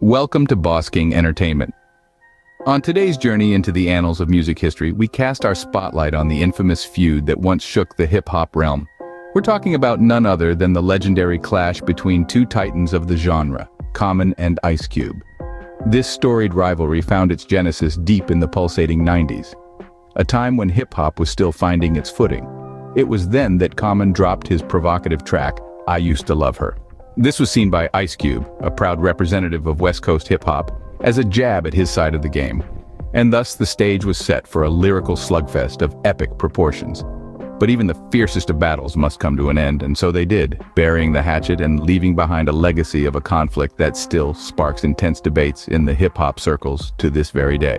Welcome to Boss King Entertainment. On today's journey into the annals of music history, we cast our spotlight on the infamous feud that once shook the hip-hop realm. We're talking about none other than the legendary clash between two titans of the genre, Common and Ice Cube. This storied rivalry found its genesis deep in the pulsating 90s, a time when hip-hop was still finding its footing. It was then that Common dropped his provocative track, I Used to Love Her. This was seen by Ice Cube, a proud representative of West Coast hip-hop, as a jab at his side of the game. And thus the stage was set for a lyrical slugfest of epic proportions. But even the fiercest of battles must come to an end, and so they did, burying the hatchet and leaving behind a legacy of a conflict that still sparks intense debates in the hip-hop circles to this very day.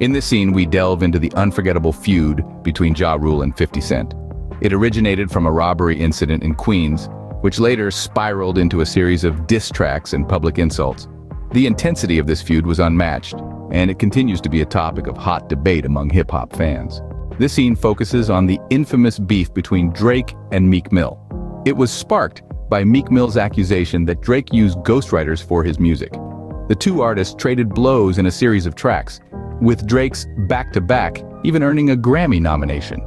In this scene, we delve into the unforgettable feud between Ja Rule and 50 Cent. It originated from a robbery incident in Queens, which later spiraled into a series of diss tracks and public insults. The intensity of this feud was unmatched, and it continues to be a topic of hot debate among hip-hop fans. This scene focuses on the infamous beef between Drake and Meek Mill. It was sparked by Meek Mill's accusation that Drake used ghostwriters for his music. The two artists traded blows in a series of tracks, with Drake's back-to-back even earning a Grammy nomination.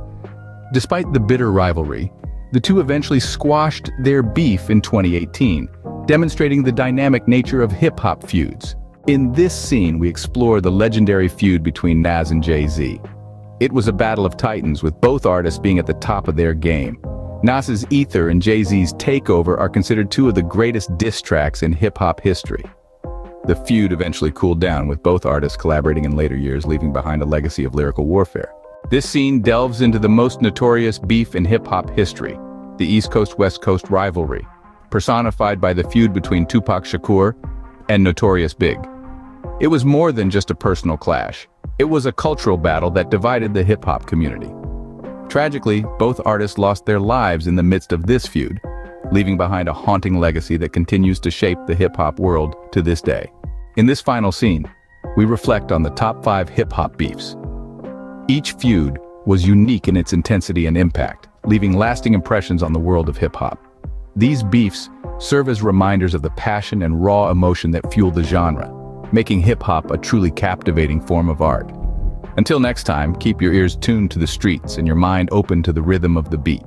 Despite the bitter rivalry, the two eventually squashed their beef in 2018, demonstrating the dynamic nature of hip-hop feuds. In this scene, we explore the legendary feud between Nas and Jay-Z. It was a battle of titans, with both artists being at the top of their game. Nas's Ether and Jay-Z's Takeover are considered two of the greatest diss tracks in hip-hop history. The feud eventually cooled down, with both artists collaborating in later years, leaving behind a legacy of lyrical warfare. This scene delves into the most notorious beef in hip-hop history, the East Coast-West Coast rivalry, personified by the feud between Tupac Shakur and Notorious Big. It was more than just a personal clash. It was a cultural battle that divided the hip-hop community. Tragically, both artists lost their lives in the midst of this feud, leaving behind a haunting legacy that continues to shape the hip-hop world to this day. In this final scene, we reflect on the top 5 hip-hop beefs. Each feud was unique in its intensity and impact, leaving lasting impressions on the world of hip-hop. These beefs serve as reminders of the passion and raw emotion that fuel the genre, making hip-hop a truly captivating form of art. Until next time, keep your ears tuned to the streets and your mind open to the rhythm of the beat.